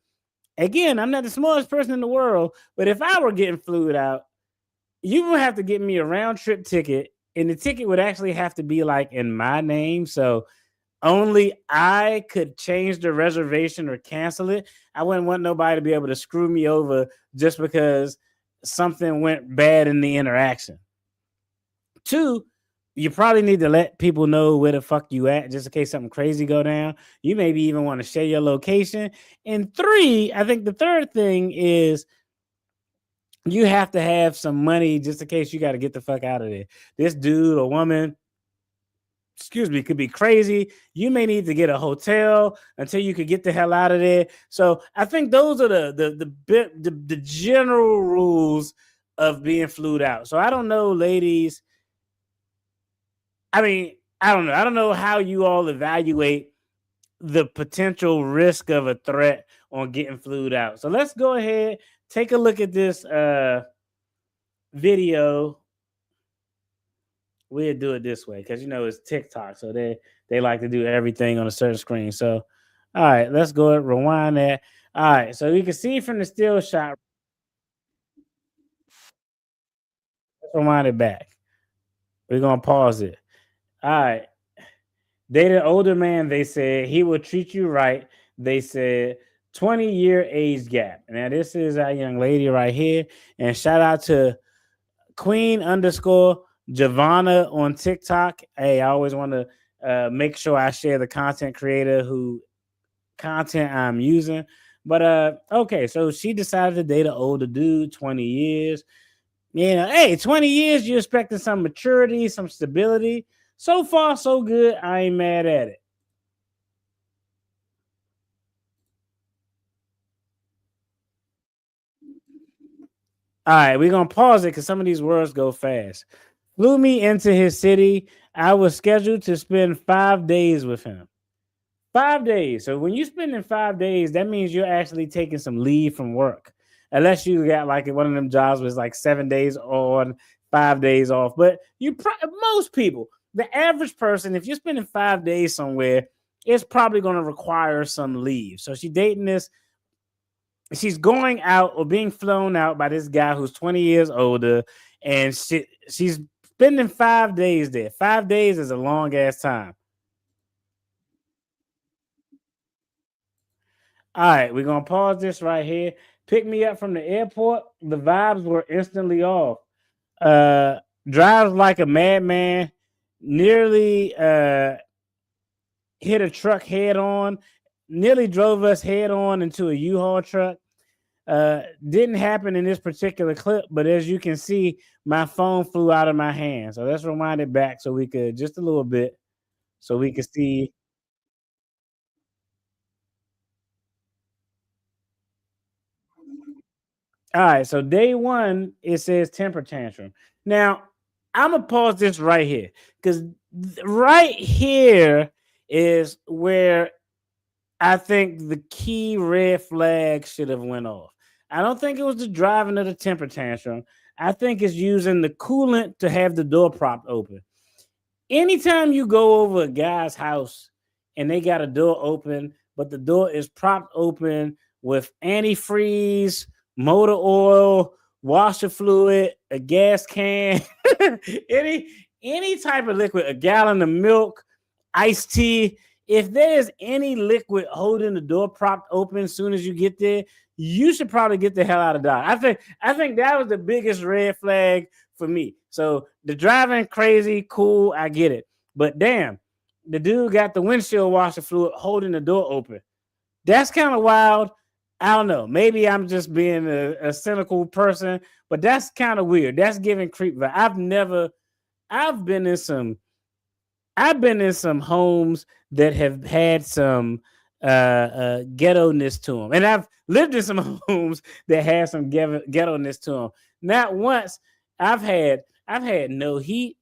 again, I'm not the smartest person in the world, but if I were getting fluid out, you would have to get me a round trip ticket, and the ticket would actually have to be like in my name. So only I could change the reservation or cancel it. I wouldn't want nobody to be able to screw me over just because something went bad in the interaction. Two, you probably need to let people know where the fuck you at, just in case something crazy go down. You maybe even want to share your location. And three, I think the third thing is, you have to have some money just in case you got to get the fuck out of there. This dude or woman, could be crazy. You may need to get a hotel until you could get the hell out of there. So I think those are the general rules of being flued out. So I don't know, ladies. I mean, I don't know. I don't know how you all evaluate the potential risk of a threat on getting flued out. So let's go ahead, take a look at this video. We'll do it this way because, it's TikTok. So they like to do everything on a certain screen. So, all right, let's go ahead, rewind that. All right, so you can see from the still shot. Let's rewind it back. We're going to pause it. All right. Dated older man, they said he will treat you right. They said 20-year age gap. Now, this is our young lady right here. And shout out to Queen_Giovanna on TikTok. Hey, I always want to make sure I share the content creator who content I'm using. But okay, so she decided to date an older dude, 20 years. Hey, 20 years, you're expecting some maturity, some stability. So far, so good. I ain't mad at it. All right, we're gonna pause it because some of these words go fast. Flew me into his city. I was scheduled to spend 5 days with him. 5 days. So when you spending 5 days, that means you're actually taking some leave from work. Unless you got like one of them jobs was like 7 days on, 5 days off. But most people, the average person, if you're spending 5 days somewhere, it's probably going to require some leave. So she's going out or being flown out by this guy who's 20 years older, and she's spending 5 days there. 5 days is a long ass time. All right, we're gonna pause this right here. Pick me up from the airport. The vibes were instantly off. Uh, drives like a madman. Nearly hit a truck head on. Nearly drove us head on into a U-Haul truck. Didn't happen in this particular clip, but as you can see, my phone flew out of my hand. So let's rewind it back so we could just a little bit, so we could see. All right, so day one, it says temper tantrum. Now, I'm gonna pause this right here because right here is where I think the key red flag should have went off. I don't think it was the driving of the temper tantrum. I think it's using the coolant to have the door propped open. Anytime you go over a guy's house and they got a door open, but the door is propped open with antifreeze, motor oil, washer fluid, a gas can, any type of liquid, a gallon of milk, iced tea. If there's any liquid holding the door propped open as soon as you get there, you should probably get the hell out of Dodge. I think that was the biggest red flag for me. So the driving crazy, cool, I get it. But damn, the dude got the windshield washer fluid holding the door open. That's kind of wild. I don't know. Maybe I'm just being a cynical person, but that's kind of weird. That's giving creep vibe. I've been in some homes that have had some ghetto-ness to them, and I've lived in some homes that had some ghetto-ness to them. Not once. I've had no heat.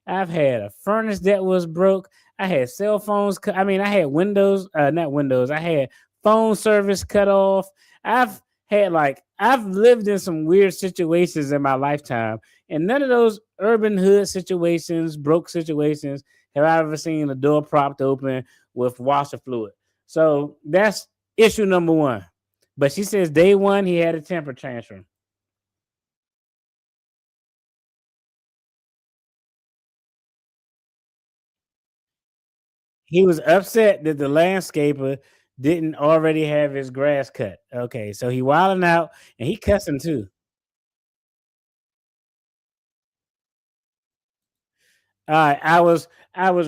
I've had a furnace that was broke. I had cell phones. I had windows, not windows. I had phone service cut off. I've lived in some weird situations in my lifetime, and none of those urban hood situations, broke situations, have I ever seen a door propped open with washer fluid. So that's issue number one. But she says day one, he had a temper tantrum. He was upset that the landscaper didn't already have his grass cut. Okay, so he wilding out and he cussing too. All right, I was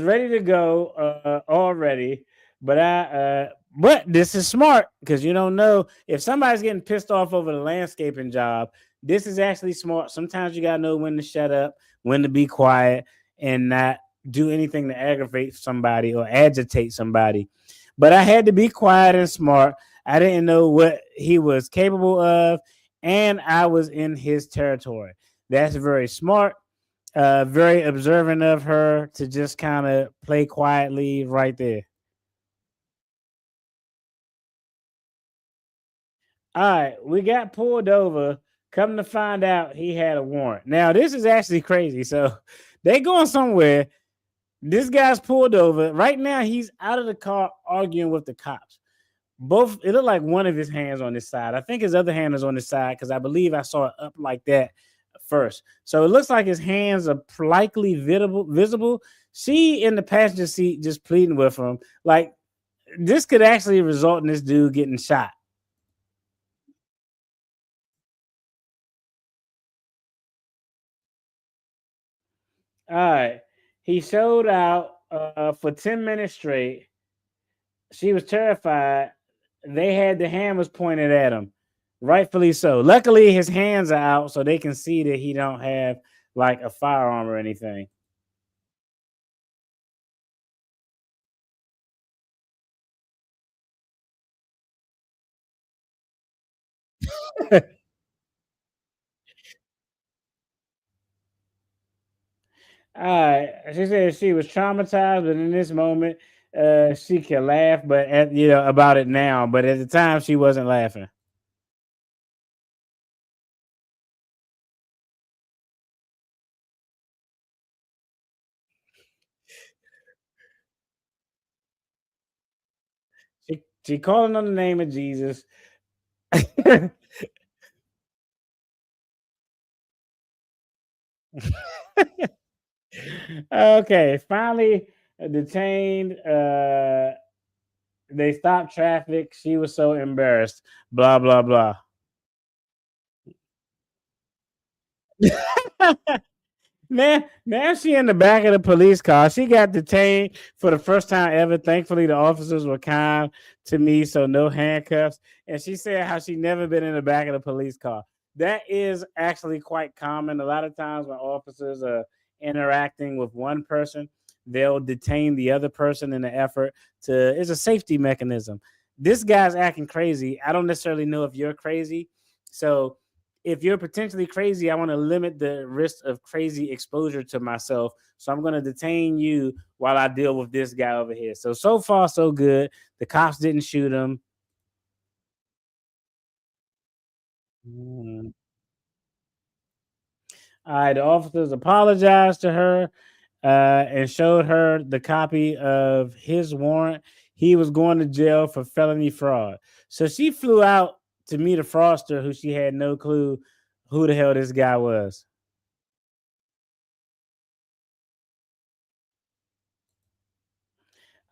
ready to go already, but but this is smart because you don't know if somebody's getting pissed off over the landscaping job. This is actually smart. Sometimes you gotta know when to shut up, when to be quiet, and not do anything to aggravate somebody or agitate somebody. But I had to be quiet and smart. I didn't know what he was capable of, and I was in his territory. That's very smart, very observant of her to just kind of play quietly right there. All right, we got pulled over. Come to find out, he had a warrant. Now, this is actually crazy. So they going somewhere. This guy's pulled over. Right now, he's out of the car arguing with the cops. Both, it looked like one of his hands on this side. I think his other hand is on this side because I believe I saw it up like that first. So it looks like his hands are likely visible. She in the passenger seat just pleading with him. Like, this could actually result in this dude getting shot. All right. He showed out for 10 minutes straight. She was terrified. They had the hammers pointed at him. Rightfully so. Luckily, his hands are out so they can see that he don't have like a firearm or anything. She said she was traumatized, but in this moment, she can laugh, but about it now. But at the time, she wasn't laughing. She calling on the name of Jesus. Okay, finally detained. They stopped traffic. She was so embarrassed. Blah blah blah. Now she in the back of the police car. She got detained for the first time ever. Thankfully, the officers were kind to me, so no handcuffs. And she said how she never been in the back of the police car. That is actually quite common. A lot of times when officers are interacting with one person, they'll detain the other person in the effort to. It's a safety mechanism. This guy's acting crazy. I don't necessarily know if you're crazy, so if you're potentially crazy, I want to limit the risk of crazy exposure to myself. So I'm going to detain you while I deal with this guy over here. So far, so good. The cops didn't shoot him. Mm. All right, the officers apologized to her and showed her the copy of his warrant. He was going to jail for felony fraud. So she flew out to meet a fraudster who she had no clue who the hell this guy was.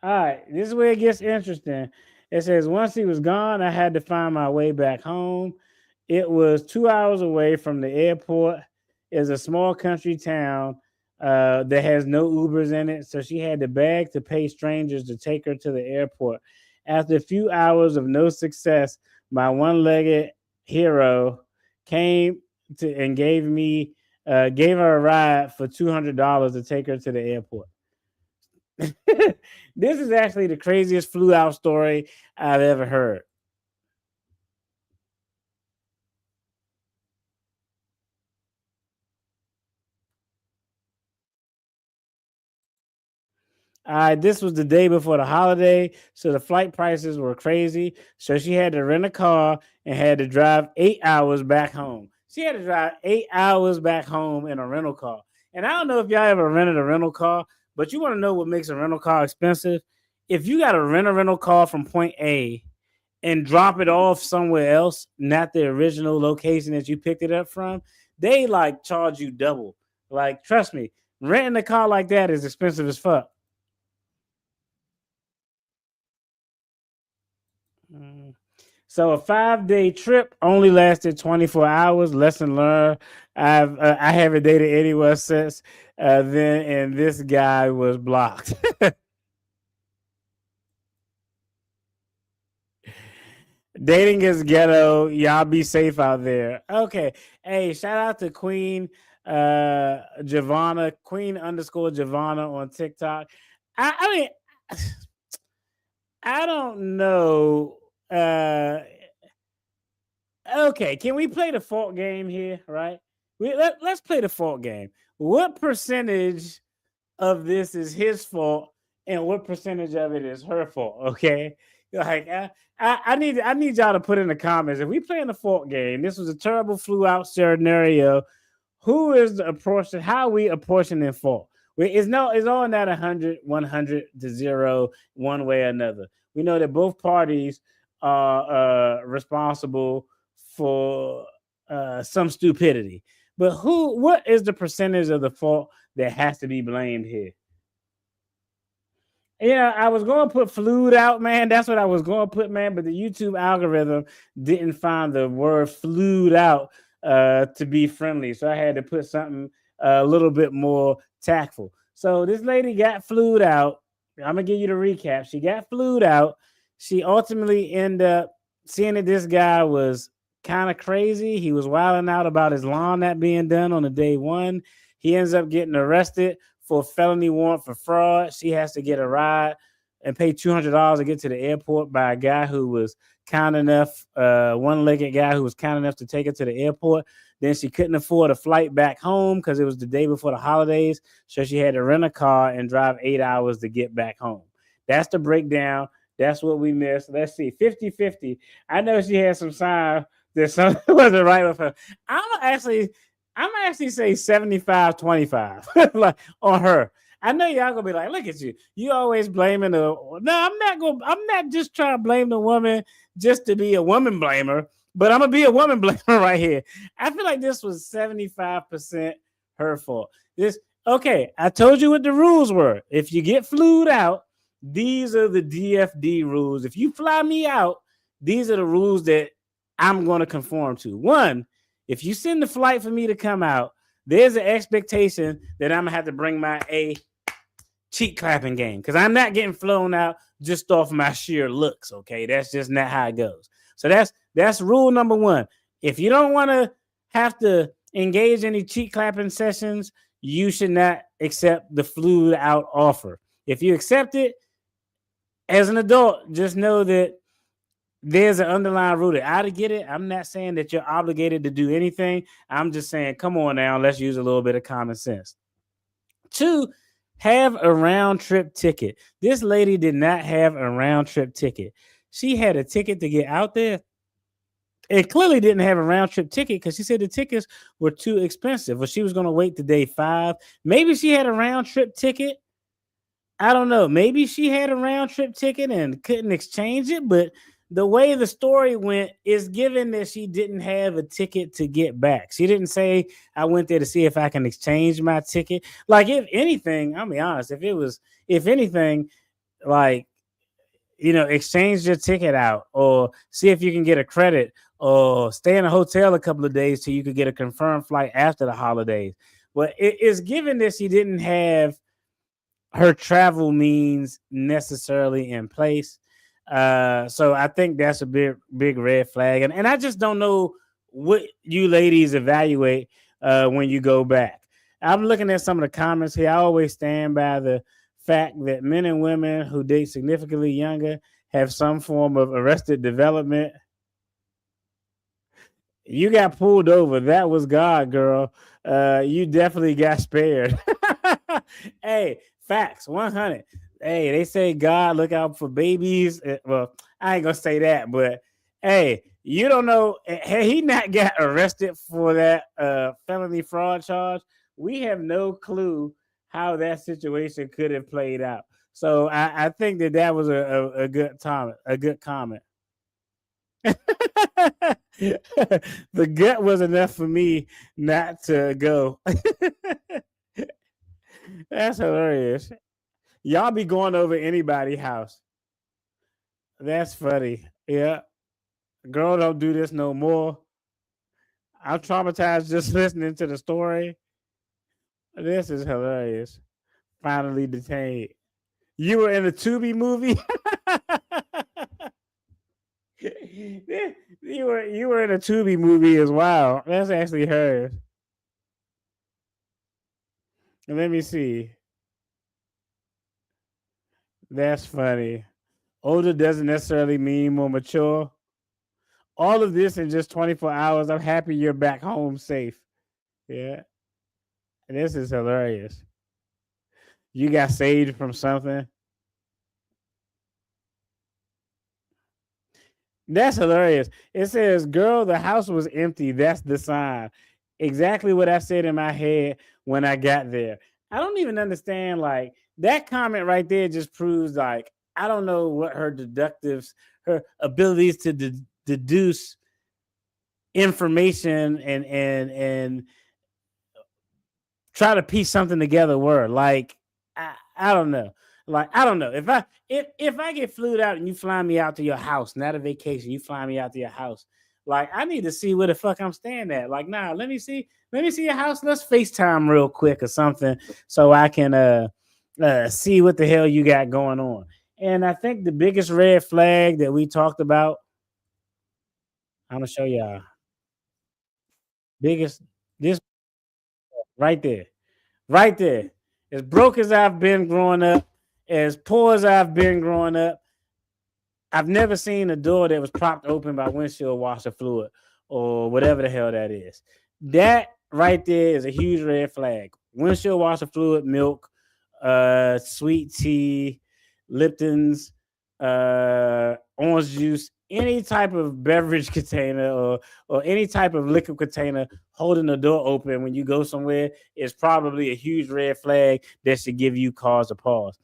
All right, this is where it gets interesting. It says once he was gone, I had to find my way back home. It was 2 hours away from the airport. It's a small country town that has no Ubers in it, so she had to beg to pay strangers to take her to the airport. After a few hours of no success, my one-legged hero came to and gave her a ride for $200 to take her to the airport. This is actually the craziest flew out story I've ever heard. This was the day before the holiday, so the flight prices were crazy. So she had to rent a car and had to drive 8 hours back home. She had to drive 8 hours back home in a rental car. And I don't know if y'all ever rented a rental car, but you want to know what makes a rental car expensive? If you got to rent a rental car from point A and drop it off somewhere else, not the original location that you picked it up from, they like charge you double. Like, trust me, renting a car like that is expensive as fuck. So a 5-day trip only lasted 24 hours. Lesson learned. I haven't dated anyone since then, and this guy was blocked. Dating is ghetto. Y'all be safe out there. Okay. Hey, shout out to Queen Giovanna, Queen_Giovanna on TikTok. I mean, I don't know. Okay, can we play the fault game here? Right? Let's play the fault game. What percentage of this is his fault, and what percentage of it is her fault? Okay, like I need y'all to put in the comments if we playing the fault game. This was a terrible flew out scenario. Who is the apportion? How we apportioning fault? It's all not 100 to 0 one way or another. We know that both parties are responsible for some stupidity. But what is the percentage of the fault that has to be blamed here? Yeah, I was going to put flued out, man. That's what I was going to put, man. But the YouTube algorithm didn't find the word flued out to be friendly. So I had to put something a little bit more tactful. So this lady got flued out. I'm going to give you the recap. She got flued out. She ultimately ended up seeing that this guy was kind of crazy. He was wilding out about his lawn not being done on the day one. He ends up getting arrested for felony warrant for fraud. She has to get a ride and pay $200 to get to the airport by a guy who was kind enough, one-legged guy who was kind enough to take her to the airport. Then she couldn't afford a flight back home because it was the day before the holidays. So she had to rent a car and drive 8 hours to get back home. That's the breakdown. That's what we missed. Let's see, 50-50. I know she had some sign that something wasn't right with her. I'm actually say 75-25 like on her. I know y'all gonna be like, look at you. You always blaming the. No, I'm not just trying to blame the woman just to be a woman blamer, but I'm gonna be a woman blamer right here. I feel like this was 75% her fault. Okay, I told you what the rules were. If you get flued out, these are the DFD rules. If you fly me out, these are the rules that I'm going to conform to. One, if you send the flight for me to come out, there's an expectation that I'm going to have to bring my cheek clapping game because I'm not getting flown out just off my sheer looks, okay? That's just not how it goes. So that's rule number one. If you don't want to have to engage any cheek clapping sessions, you should not accept the flued out offer. If you accept it, as an adult, just know that there's an underlying rule that I to get it. I'm not saying that you're obligated to do anything. I'm just saying, come on now, let's use a little bit of common sense. 2, have a round trip ticket. This lady did not have a round trip ticket. She had a ticket to get out there. It clearly didn't have a round trip ticket because she said the tickets were too expensive. Well, she was going to wait to day 5. Maybe she had a round trip ticket. I don't know. Maybe she had a round trip ticket and couldn't exchange it, but the way the story went is given that she didn't have a ticket to get back. She didn't say, I went there to see if I can exchange my ticket. Like, if anything, I'll be honest, if anything, like, exchange your ticket out or see if you can get a credit or stay in a hotel a couple of days till you could get a confirmed flight after the holidays. But it is given that she didn't have her travel means necessarily in place. So I think that's a big red flag. And I just don't know what you ladies evaluate when you go back. I'm looking at some of the comments here. I always stand by the fact that men and women who date significantly younger have some form of arrested development. You got pulled over. That was God, girl. You definitely got spared. Hey, facts, 100. Hey, they say God look out for babies. Well, I ain't gonna say that, but hey, you don't know. Hey, he not got arrested for that felony fraud charge. We have no clue how that situation could have played out. So I think that was a good comment. A good comment. The gut was enough for me not to go. That's hilarious. Y'all be going over anybody's house. That's funny. Yeah. Girl, don't do this no more. I'm traumatized just listening to the story. This is hilarious. Finally detained. You were in a Tubi movie? You were in a Tubi movie as well. That's actually her. Let me see. That's funny. Older doesn't necessarily mean more mature. All of this in just 24 hours. I'm happy you're back home safe. Yeah. This is hilarious. You got saved from something. That's hilarious. It says, girl, the house was empty. That's the sign. Exactly what I said in my head when I got there. I don't even understand. Like, that comment right there just proves, like, I don't know what her abilities to deduce information and try to piece something together were. Like, I don't know. Like, I don't know. If I get flued out and you fly me out to your house, not a vacation, you fly me out to your house. Like, I need to see where the fuck I'm staying at. Like, nah, let me see your house. Let's FaceTime real quick or something so I can see what the hell you got going on. And I think the biggest red flag that we talked about, I'm gonna show y'all. This right there. As broke as I've been growing up, as poor as I've been growing up, I've never seen a door that was propped open by windshield washer fluid or whatever the hell that is. That right there is a huge red flag. Windshield washer fluid, milk, sweet tea, Lipton's, orange juice, any type of beverage container or any type of liquid container holding the door open when you go somewhere is probably a huge red flag that should give you cause to pause.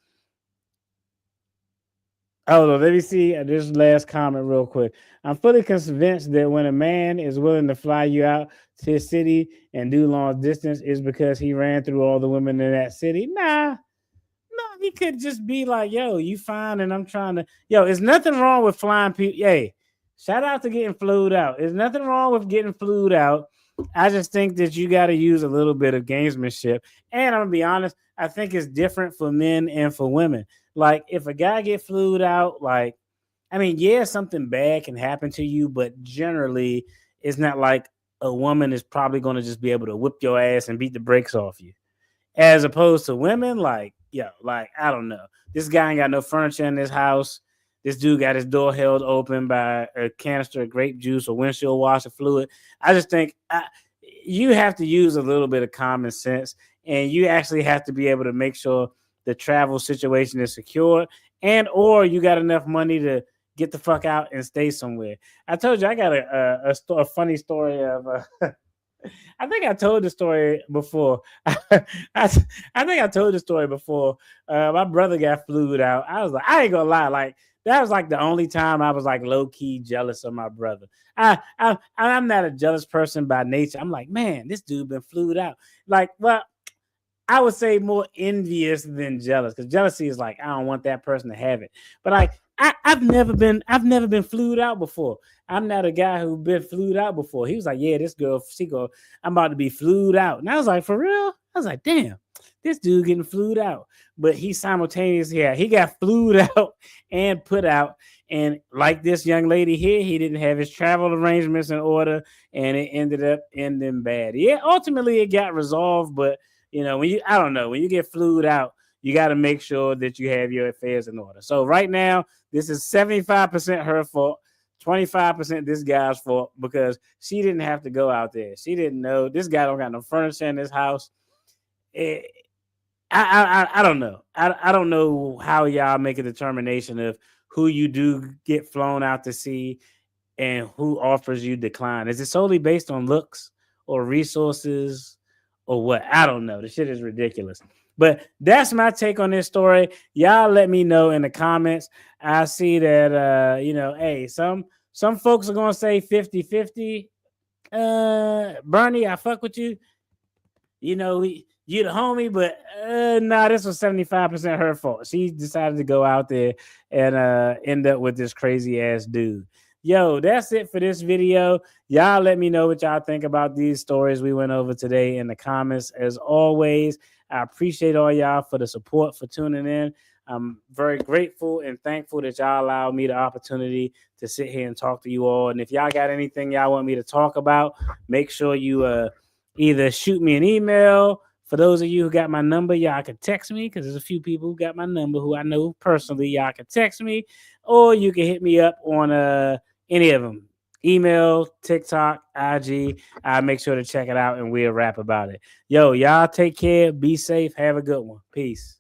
Hold on, let me see this last comment real quick. I'm fully convinced that when a man is willing to fly you out to his city and do long distance, is because he ran through all the women in that city. Nah, no, he could just be like, yo, you fine, and I'm trying to. Yo, there's nothing wrong with flying people. Hey, shout out to getting flued out. There's nothing wrong with getting flued out. I just think that you got to use a little bit of gamesmanship. And I'm gonna be honest, I think it's different for men and for women. Like, if a guy get flued out, like, I mean, yeah, something bad can happen to you, but generally, it's not like a woman is probably going to just be able to whip your ass and beat the brakes off you. As opposed to women, like, yo, like, I don't know. This guy ain't got no furniture in his house. This dude got his door held open by a canister of grape juice or windshield washer fluid. I just think you have to use a little bit of common sense, and you actually have to be able to make sure the travel situation is secure, and or you got enough money to get the fuck out and stay somewhere. I told you I got a funny story of. I think I told the story before. I think I told the story before. My brother got flued out. I was like, I ain't gonna lie, like that was like the only time I was like low key jealous of my brother. I'm not a jealous person by nature. I'm like, man, this dude been flued out. Like, well, I would say more envious than jealous, because jealousy is like, I don't want that person to have it. But like, I've never been flued out before. I'm not a guy who's been flued out before. He was like, yeah, this girl, I'm about to be flued out. And I was like, for real? I was like, damn, this dude getting flued out. But he simultaneously, he got flued out and put out. And like this young lady here, he didn't have his travel arrangements in order, and it ended up ending bad. Yeah, ultimately it got resolved, but you know, when you get flued out, you got to make sure that you have your affairs in order. So right now, this is 75% her fault, 25% this guy's fault, because she didn't have to go out there. She didn't know. This guy don't got no furniture in his house. I don't know. I don't know how y'all make a determination of who you do get flown out to see and who offers you decline. Is it solely based on looks or resources or what? I don't know. The shit is ridiculous. But that's my take on this story. Y'all let me know in the comments. I see that, hey, some folks are going to say 50-50. Bernie, I fuck with you. You know, you the homie, but this was 75% her fault. She decided to go out there and end up with this crazy ass dude. Yo, that's it for this video. Y'all let me know what y'all think about these stories we went over today in the comments. As always, I appreciate all y'all for the support, for tuning in. I'm very grateful and thankful that y'all allowed me the opportunity to sit here and talk to you all. And if y'all got anything y'all want me to talk about, make sure you either shoot me an email. For those of you who got my number, y'all can text me, because there's a few people who got my number who I know personally. Y'all can text me, or you can hit me up on any of them. Email, TikTok, IG. I'll make sure to check it out and we'll rap about it. Yo, y'all take care. Be safe. Have a good one. Peace.